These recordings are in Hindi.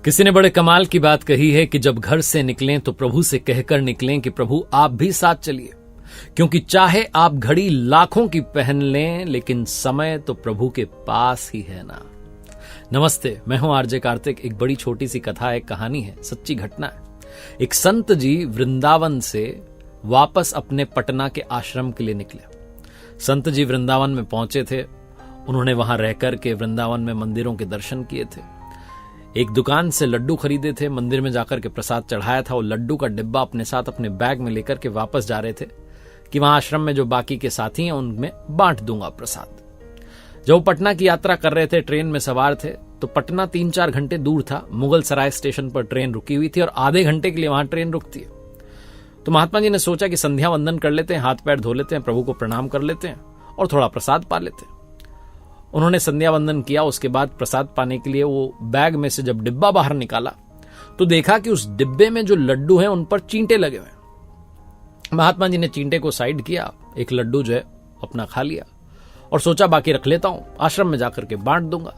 किसी ने बड़े कमाल की बात कही है कि जब घर से निकलें तो प्रभु से कहकर निकलें कि प्रभु आप भी साथ चलिए, क्योंकि चाहे आप घड़ी लाखों की पहन लें लेकिन समय तो प्रभु के पास ही है ना। नमस्ते, मैं हूं आरजे कार्तिक। एक बड़ी छोटी सी कथा, एक कहानी है, सच्ची घटना है। एक संत जी वृंदावन से वापस अपने पटना के आश्रम के लिए निकले। संत जी वृंदावन में पहुंचे थे। उन्होंने वहां रहकर के वृंदावन में मंदिरों के दर्शन किए थे। एक दुकान से लड्डू खरीदे थे, मंदिर में जाकर के प्रसाद चढ़ाया था। वो लड्डू का डिब्बा अपने साथ अपने बैग में लेकर के वापस जा रहे थे कि वहां आश्रम में जो बाकी के साथी हैं उनमें बांट दूंगा प्रसाद। जब वो पटना की यात्रा कर रहे थे, ट्रेन में सवार थे, तो पटना 3-4 घंटे दूर था। मुगल सराय स्टेशन पर ट्रेन रुकी हुई थी और आधे घंटे के लिए वहां ट्रेन रुकती है। तो महात्मा जी ने सोचा कि संध्या वंदन कर लेते हैं, हाथ पैर धो लेते हैं, प्रभु को प्रणाम कर लेते हैं और थोड़ा प्रसाद पा लेते हैं। उन्होंने संध्या वंदन किया। उसके बाद प्रसाद पाने के लिए वो बैग में से जब डिब्बा बाहर निकाला तो देखा कि उस डिब्बे में जो लड्डू हैं उन पर चींटे लगे हुए। महात्मा जी ने चींटे को साइड किया, एक लड्डू जो है अपना खा लिया और सोचा बाकी रख लेता हूं, आश्रम में जाकर के बांट दूंगा।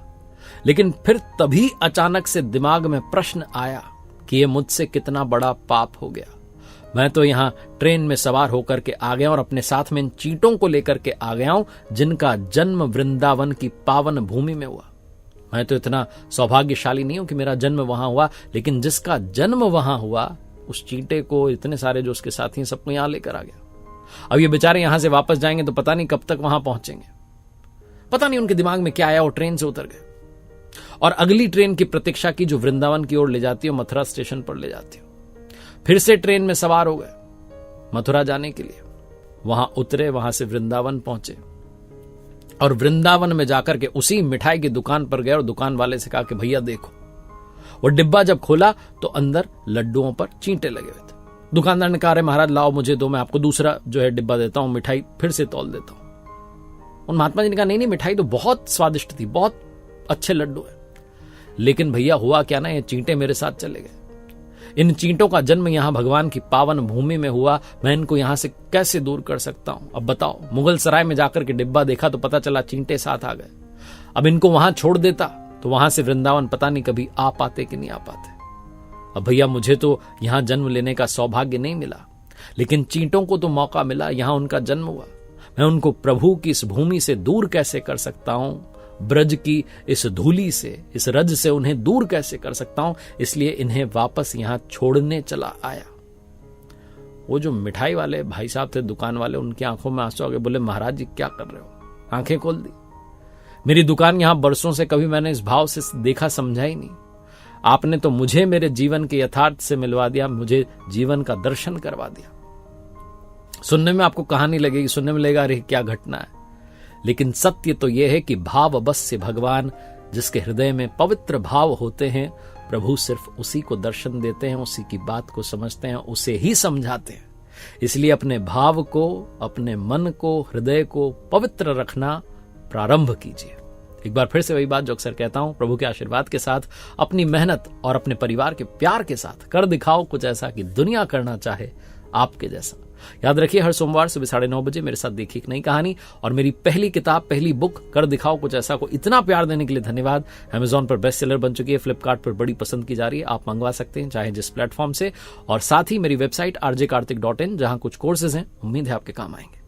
लेकिन फिर तभी अचानक से दिमाग में प्रश्न आया कि ये मुझसे कितना बड़ा पाप हो गया। मैं तो यहां ट्रेन में सवार होकर के आ गया और अपने साथ में इन चींटों को लेकर के आ गया हूं जिनका जन्म वृंदावन की पावन भूमि में हुआ। मैं तो इतना सौभाग्यशाली नहीं हूं कि मेरा जन्म वहां हुआ, लेकिन जिसका जन्म वहां हुआ उस चींटे को, इतने सारे जो उसके साथी हैं, सबको यहां लेकर आ गया। अब ये बेचारे यहां से वापस जाएंगे तो पता नहीं कब तक वहां पहुंचेंगे। पता नहीं उनके दिमाग में क्या आया, वो ट्रेन से उतर गए और अगली ट्रेन की प्रतीक्षा की जो वृंदावन की ओर ले जाती है, मथुरा स्टेशन पर ले जाती है। फिर से ट्रेन में सवार हो गए मथुरा जाने के लिए। वहां उतरे, वहां से वृंदावन पहुंचे और वृंदावन में जाकर के उसी मिठाई की दुकान पर गए और दुकान वाले से कहा कि भैया देखो। वो डिब्बा जब खोला तो अंदर लड्डुओं पर चींटे लगे हुए थे। दुकानदार ने कहा, अरे महाराज लाओ मुझे दो, मैं आपको दूसरा जो है डिब्बा देता हूं, मिठाई फिर से तौल देता हूं। उन महात्मा जी ने कहा, नहीं, मिठाई तो बहुत स्वादिष्ट थी, बहुत अच्छे लड्डू है, लेकिन भैया हुआ क्या ना, ये चींटे मेरे साथ चले गए। इन चींटों का जन्म यहां भगवान की पावन भूमि में हुआ, मैं इनको यहां से कैसे दूर कर सकता हूं। अब बताओ, मुगल सराय में जाकर के डिब्बा देखा तो पता चला चींटे साथ आ गए। अब इनको वहां छोड़ देता तो वहां से वृंदावन पता नहीं कभी आ पाते कि नहीं आ पाते। अब भैया मुझे तो यहां जन्म लेने का सौभाग्य नहीं मिला, लेकिन चींटों को तो मौका मिला, यहां उनका जन्म हुआ। मैं उनको प्रभु की इस भूमि से दूर कैसे कर सकता हूं, ब्रज की इस धूली से, इस रज से उन्हें दूर कैसे कर सकता हूं, इसलिए इन्हें वापस यहां छोड़ने चला आया। वो जो मिठाई वाले भाई साहब थे, दुकान वाले, उनकी आंखों में आंसू आ गए। बोले, महाराज जी क्या कर रहे हो? आंखें खोल दी। मेरी दुकान यहां बरसों से कभी मैंने इस भाव से देखा समझा ही नहीं। आपने तो मुझे मेरे जीवन के यथार्थ से मिलवा दिया, मुझे जीवन का दर्शन करवा दिया। सुनने में आपको कहानी लगेगी, सुनने में लगेगा अरे क्या घटना है, लेकिन सत्य तो यह है कि भाव बस से भगवान, जिसके हृदय में पवित्र भाव होते हैं, प्रभु सिर्फ उसी को दर्शन देते हैं, उसी की बात को समझते हैं, उसे ही समझाते हैं। इसलिए अपने भाव को, अपने मन को, हृदय को पवित्र रखना प्रारंभ कीजिए। एक बार फिर से वही बात जो अक्सर कहता हूं, प्रभु के आशीर्वाद के साथ, अपनी मेहनत और अपने परिवार के प्यार के साथ कर दिखाओ कुछ ऐसा कि दुनिया करना चाहे आपके जैसा। याद रखिए, हर सोमवार सुबह 9:30 बजे मेरे साथ देखिए एक नई कहानी। और मेरी पहली किताब, पहली बुक कर दिखाओ कुछ ऐसा को इतना प्यार देने के लिए धन्यवाद। अमेजॉन पर बेस्ट सेलर बन चुकी है, फ्लिपकार्ट पर बड़ी पसंद की जा रही है। आप मंगवा सकते हैं चाहे जिस प्लेटफॉर्म से। और साथ ही मेरी वेबसाइट rjkartik.in, जहां कुछ कोर्सेज हैं, उम्मीद है आपके काम आएंगे।